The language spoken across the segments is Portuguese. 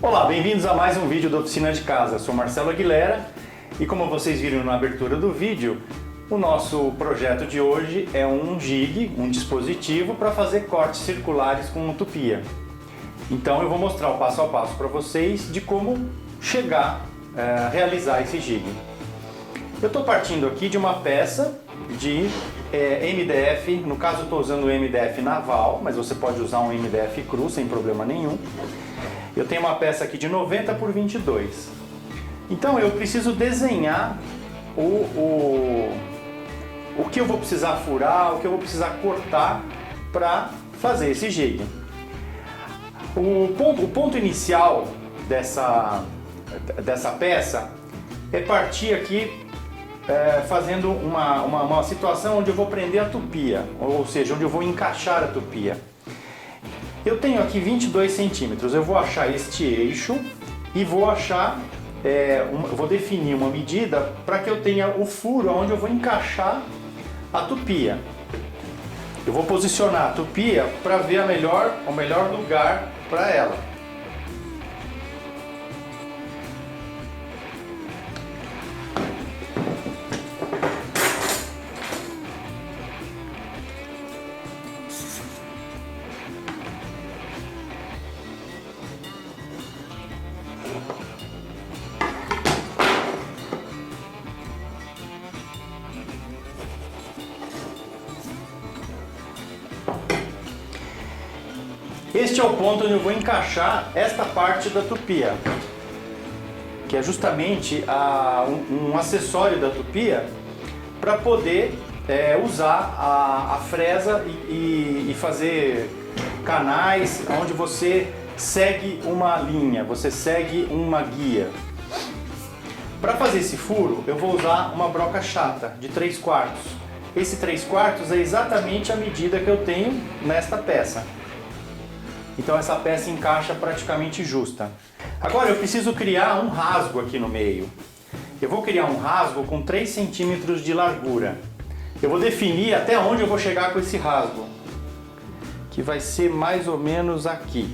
Olá, bem-vindos a mais um vídeo da Oficina de Casa. Eu sou Marcelo Aguilera e como vocês viram na abertura do vídeo, o nosso projeto de hoje é um jig, um dispositivo para fazer cortes circulares com tupia. Então eu vou mostrar o passo a passo para vocês de como chegar a realizar esse jig. Eu estou partindo aqui de uma peça de MDF, no caso eu estou usando o MDF naval, mas você pode usar um MDF cru sem problema nenhum. Eu tenho uma peça aqui de 90 por 22. Então eu preciso desenhar o que eu vou precisar furar, o que eu vou precisar cortar para fazer esse jig. O ponto inicial dessa peça é partir aqui fazendo uma situação onde eu vou prender a tupia, ou seja, onde eu vou encaixar a tupia. Eu tenho aqui 22 centímetros, eu vou achar este eixo e vou achar, vou definir uma medida para que eu tenha o furo onde eu vou encaixar a tupia. Eu vou posicionar a tupia para ver o melhor lugar para ela. Este é o ponto onde eu vou encaixar esta parte da tupia, que é justamente um acessório da tupia para poder usar a fresa e fazer canais onde você segue uma linha, você segue uma guia. Para fazer esse furo eu vou usar uma broca chata de 3/4. Esse 3/4 é exatamente a medida que eu tenho nesta peça. Então essa peça encaixa praticamente justa. Agora eu preciso criar um rasgo aqui no meio. Eu vou criar um rasgo com 3 centímetros de largura. Eu vou definir até onde eu vou chegar com esse rasgo, que vai ser mais ou menos aqui.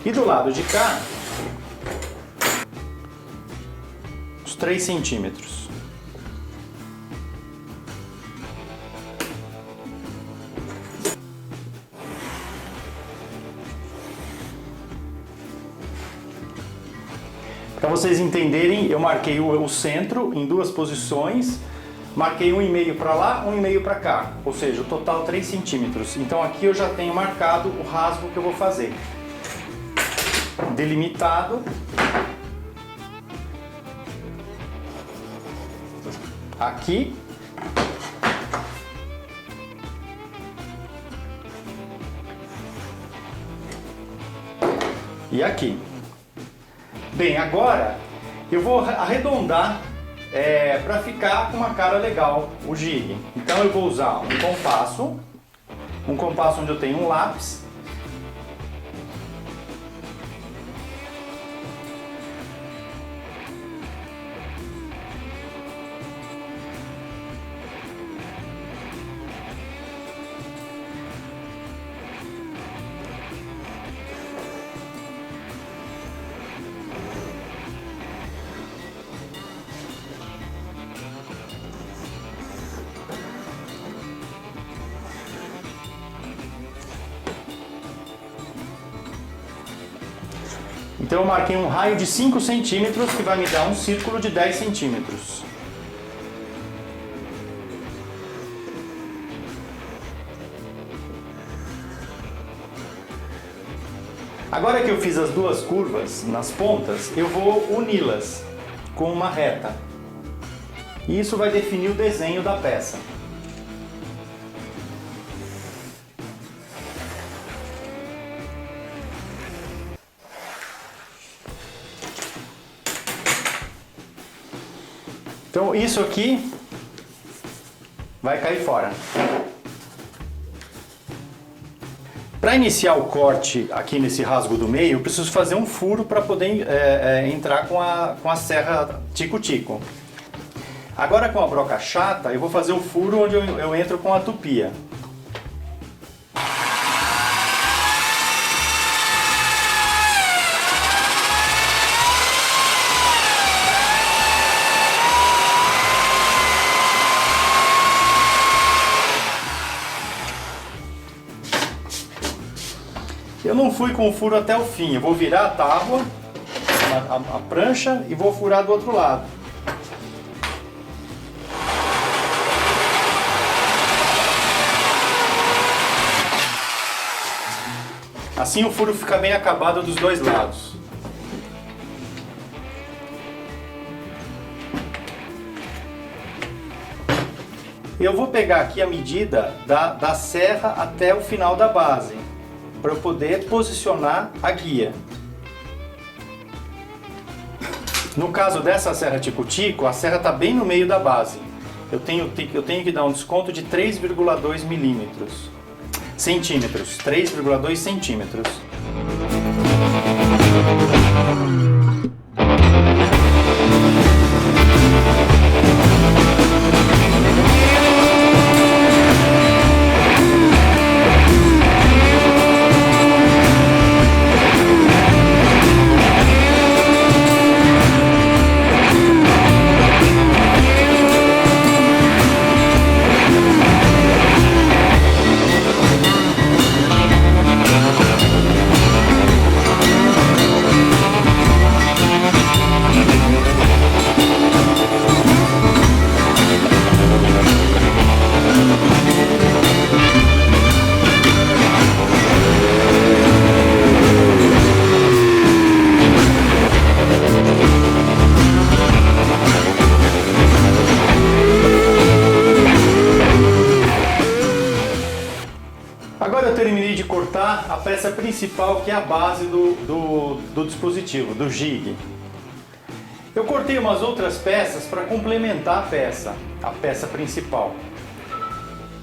E do lado de cá, os 3 centímetros. Para vocês entenderem, eu marquei o centro em 2 posições, marquei 1,5 para lá, 1,5 para cá, ou seja, o total 3 centímetros. Então aqui eu já tenho marcado o rasgo que eu vou fazer. Delimitado. Aqui. E aqui. Bem, agora eu vou arredondar para ficar com uma cara legal o jig. Então eu vou usar um compasso onde eu tenho um lápis. Então eu marquei um raio de 5 centímetros que vai me dar um círculo de 10 centímetros. Agora que eu fiz as 2 curvas nas pontas, eu vou uni-las com uma reta. E isso vai definir o desenho da peça. Então isso aqui vai cair fora. Para iniciar o corte aqui nesse rasgo do meio, eu preciso fazer um furo para poder entrar com a serra tico-tico. Agora com a broca chata, eu vou fazer o furo onde eu entro com a tupia. Eu não fui com o furo até o fim, eu vou virar a tábua, a prancha e vou furar do outro lado. Assim o furo fica bem acabado dos dois lados. Eu vou pegar aqui a medida da serra até o final da base, para eu poder posicionar a guia. No caso dessa serra tico-tico, a serra está bem no meio da base. Eu tenho que dar um desconto de 3,2 centímetros. 3,2 centímetros. Agora eu terminei de cortar a peça principal, que é a base do dispositivo, do jig. Eu cortei umas outras peças para complementar a peça principal.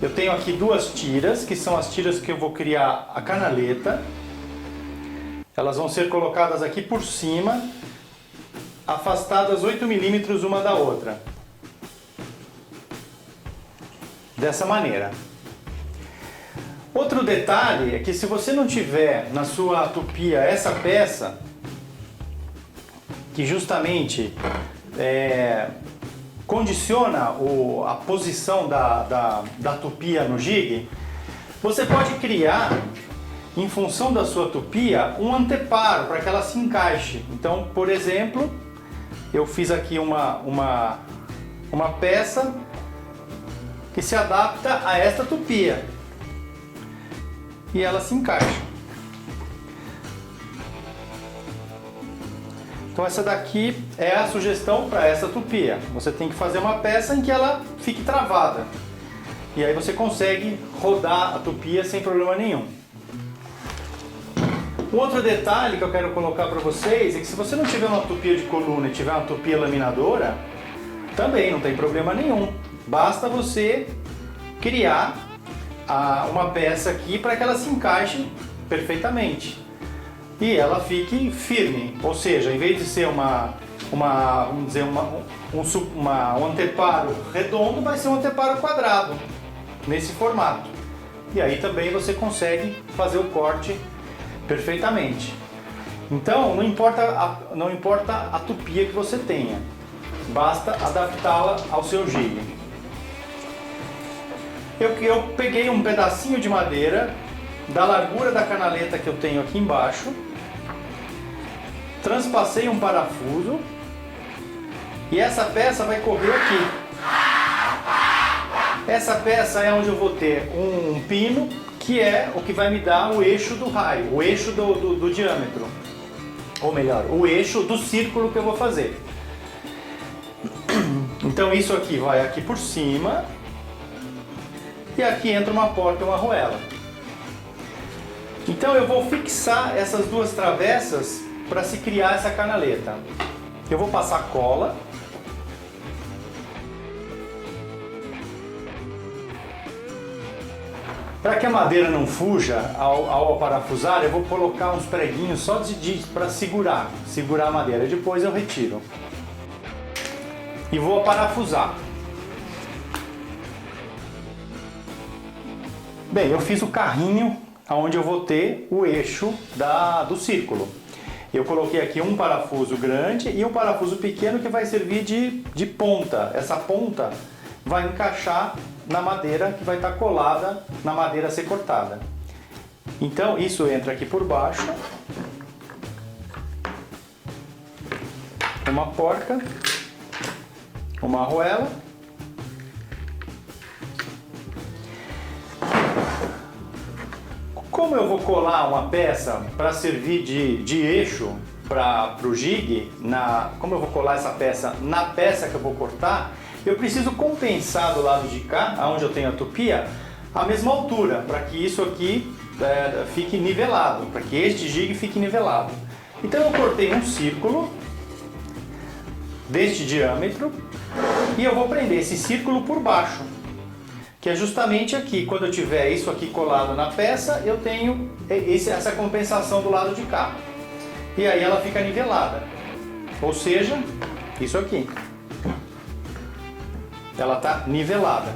Eu tenho aqui duas tiras, que são as tiras que eu vou criar a canaleta. Elas vão ser colocadas aqui por cima, afastadas 8 milímetros uma da outra. Dessa maneira. Outro detalhe é que se você não tiver na sua tupia essa peça, que justamente condiciona a posição da tupia no jig, você pode criar, em função da sua tupia, um anteparo para que ela se encaixe. Então, por exemplo, eu fiz aqui uma peça que se adapta a esta tupia. E ela se encaixa. Então essa daqui é a sugestão para essa tupia. Você tem que fazer uma peça em que ela fique travada. E aí você consegue rodar a tupia sem problema nenhum. Um outro detalhe que eu quero colocar para vocês é que se você não tiver uma tupia de coluna e tiver uma tupia laminadora, também não tem problema nenhum. Basta você criar uma peça aqui para que ela se encaixe perfeitamente e ela fique firme, ou seja, em vez de ser vamos dizer, um anteparo redondo, vai ser um anteparo quadrado nesse formato, e aí também você consegue fazer o corte perfeitamente. Então não importa a tupia que você tenha, basta adaptá-la ao seu jig. Eu peguei um pedacinho de madeira da largura da canaleta que eu tenho aqui embaixo, transpassei um parafuso e essa peça vai correr aqui. Essa peça é onde eu vou ter um pino, que é o que vai me dar o eixo do raio, o eixo do diâmetro, ou melhor, o eixo do círculo que eu vou fazer. Então isso aqui vai aqui por cima. E aqui entra uma porta e uma arruela. Então eu vou fixar essas duas travessas para se criar essa canaleta. Eu vou passar cola. Para que a madeira não fuja ao parafusar, eu vou colocar uns preguinhos só para segurar a madeira. Depois eu retiro. E vou parafusar. Bem, eu fiz o carrinho onde eu vou ter o eixo do círculo. Eu coloquei aqui um parafuso grande e um parafuso pequeno que vai servir de ponta. Essa ponta vai encaixar na madeira que vai estar colada na madeira a ser cortada. Então isso entra aqui por baixo, uma porca, uma arruela, como eu vou colar uma peça para servir de eixo para o jig, como eu vou colar essa peça na peça que eu vou cortar, eu preciso compensar do lado de cá, onde eu tenho a tupia, a mesma altura, para que isso aqui fique nivelado, para que este jig fique nivelado. Então eu cortei um círculo deste diâmetro e eu vou prender esse círculo por baixo, que é justamente aqui. Quando eu tiver isso aqui colado na peça, eu tenho essa compensação do lado de cá. E aí ela fica nivelada. Ou seja, isso aqui. Ela está nivelada.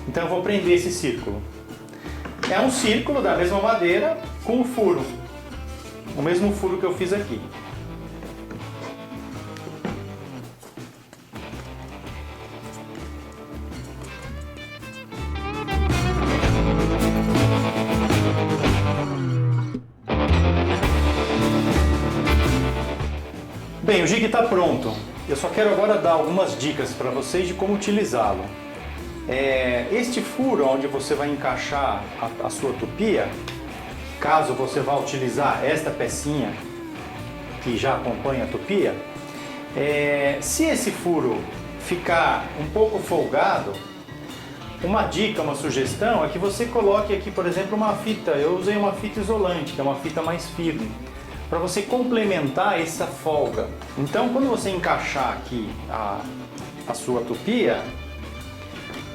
Então eu vou prender esse círculo. É um círculo da mesma madeira com um furo. O mesmo furo que eu fiz aqui. Bem, o jig está pronto. Eu só quero agora dar algumas dicas para vocês de como utilizá-lo. Este furo onde você vai encaixar a sua tupia, caso você vá utilizar esta pecinha que já acompanha a tupia, se esse furo ficar um pouco folgado, uma dica, uma sugestão é que você coloque aqui, por exemplo, uma fita. Eu usei uma fita isolante, que é uma fita mais firme, para você complementar essa folga. Então, quando você encaixar aqui a sua tupia,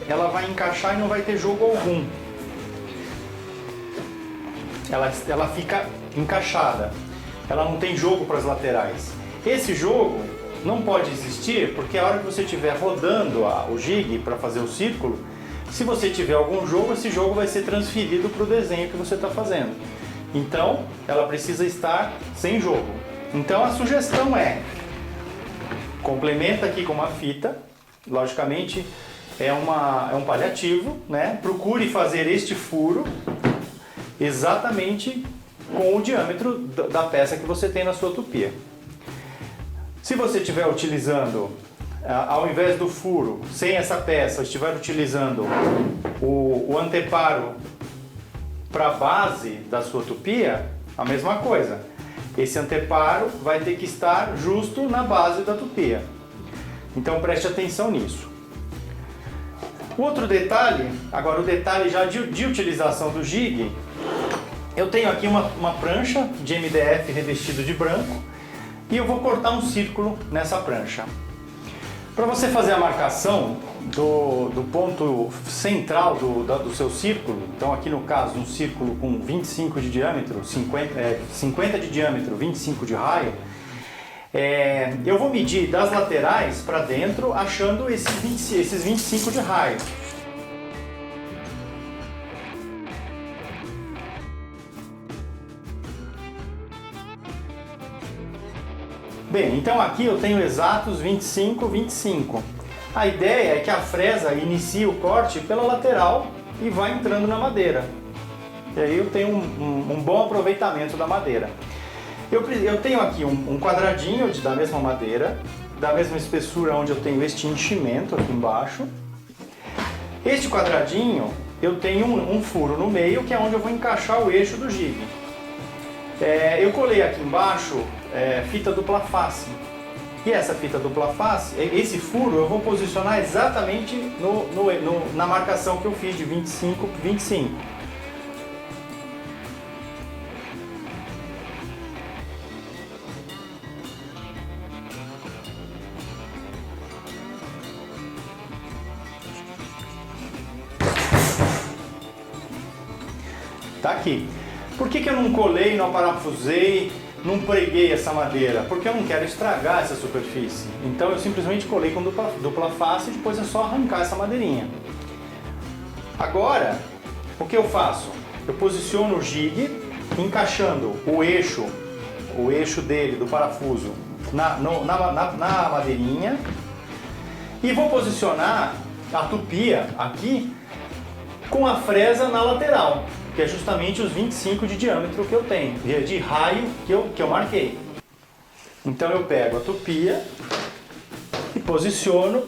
ela vai encaixar e não vai ter jogo algum. Ela fica encaixada, ela não tem jogo para as laterais. Esse jogo não pode existir, porque a hora que você estiver rodando o jig para fazer o círculo, se você tiver algum jogo, esse jogo vai ser transferido para o desenho que você está fazendo. Então, ela precisa estar sem jogo. Então, a sugestão complementa aqui com uma fita, logicamente é um paliativo, né? Procure fazer este furo exatamente com o diâmetro da peça que você tem na sua tupia. Se você estiver utilizando, ao invés do furo, sem essa peça, estiver utilizando o anteparo para a base da sua tupia, a mesma coisa. Esse anteparo vai ter que estar justo na base da tupia. Então preste atenção nisso. O outro detalhe, agora o detalhe já de utilização do jig, eu tenho aqui uma prancha de MDF revestido de branco e eu vou cortar um círculo nessa prancha. Para você fazer a marcação do ponto central do seu círculo, então aqui no caso um círculo com 25 de diâmetro, 50 de diâmetro, 25 de raio, eu vou medir das laterais para dentro achando esses 25 de raio. Bem, então aqui eu tenho exatos 25, 25. A ideia é que a fresa inicie o corte pela lateral e vai entrando na madeira. E aí eu tenho um bom aproveitamento da madeira. Eu tenho aqui um quadradinho da mesma madeira, da mesma espessura, onde eu tenho este enchimento aqui embaixo. Este quadradinho eu tenho um furo no meio, que é onde eu vou encaixar o eixo do jig. Eu colei aqui embaixo fita dupla face. E essa fita dupla face, esse furo eu vou posicionar exatamente na marcação que eu fiz de 25 por 25. Tá aqui. Por que eu não colei, não parafusei, não preguei essa madeira? Porque eu não quero estragar essa superfície. Então eu simplesmente colei com dupla face e depois é só arrancar essa madeirinha. Agora, o que eu faço? Eu posiciono o jig, encaixando o eixo dele, do parafuso, na madeirinha, e vou posicionar a tupia aqui com a fresa na lateral. que é justamente os 25 de diâmetro que eu tenho, de raio que eu marquei. Então eu pego a tupia e posiciono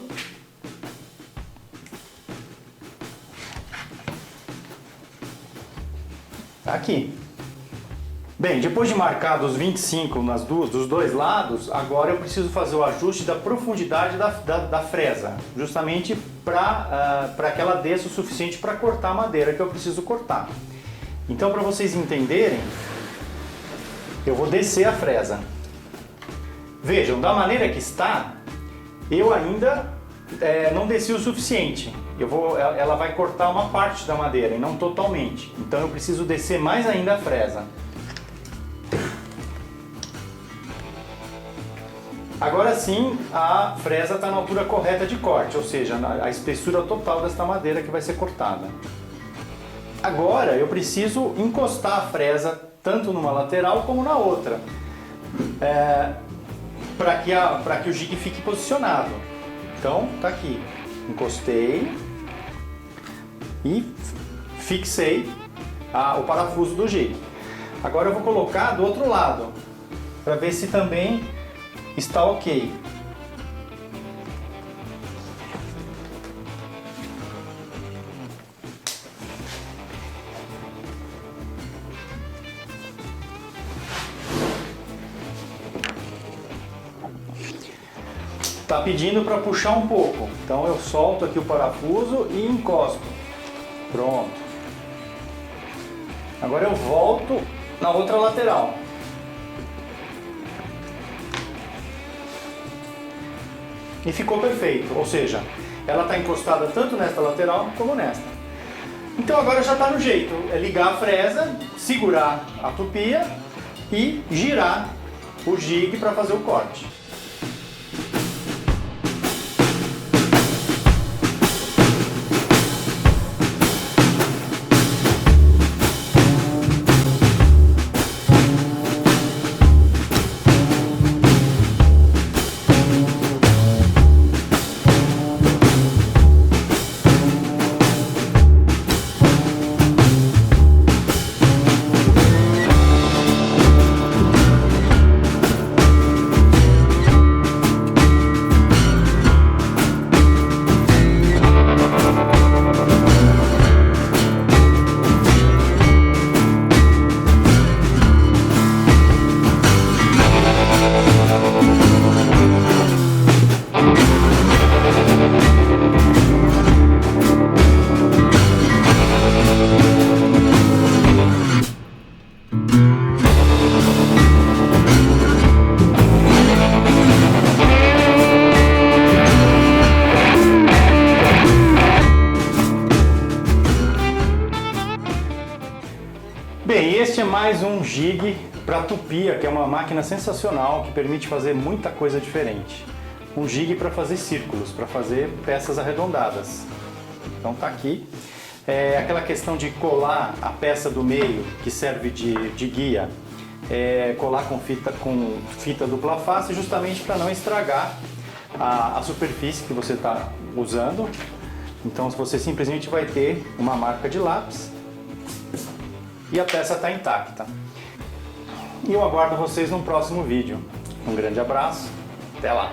aqui. Bem, depois de marcar dos 25 dos dois lados, agora eu preciso fazer o ajuste da profundidade da fresa, justamente para que ela desça o suficiente para cortar a madeira que eu preciso cortar. Então, para vocês entenderem, eu vou descer a fresa. Vejam, da maneira que está, eu ainda não desci o suficiente. Ela vai cortar uma parte da madeira e não totalmente. Então eu preciso descer mais ainda a fresa. Agora sim, a fresa está na altura correta de corte, ou seja, a espessura total desta madeira que vai ser cortada. Agora eu preciso encostar a fresa tanto numa lateral como na outra, para que o jig fique posicionado. Então, tá aqui, encostei e fixei o parafuso do jig. Agora eu vou colocar do outro lado, para ver se também está ok. Tá pedindo para puxar um pouco, então eu solto aqui o parafuso e encosto. Pronto. Agora eu volto na outra lateral. E ficou perfeito, ou seja, ela está encostada tanto nesta lateral como nesta. Então agora já está no jeito, é ligar a fresa, segurar a tupia e girar o jig para fazer o corte. Bem, este é mais um jig para tupia, que é uma máquina sensacional que permite fazer muita coisa diferente. Um jig para fazer círculos, para fazer peças arredondadas. Então tá aqui. Aquela questão de colar a peça do meio, que serve de guia, colar com fita dupla face, justamente para não estragar a superfície que você está usando. Então você simplesmente vai ter uma marca de lápis e a peça está intacta. E eu aguardo vocês no próximo vídeo. Um grande abraço, até lá!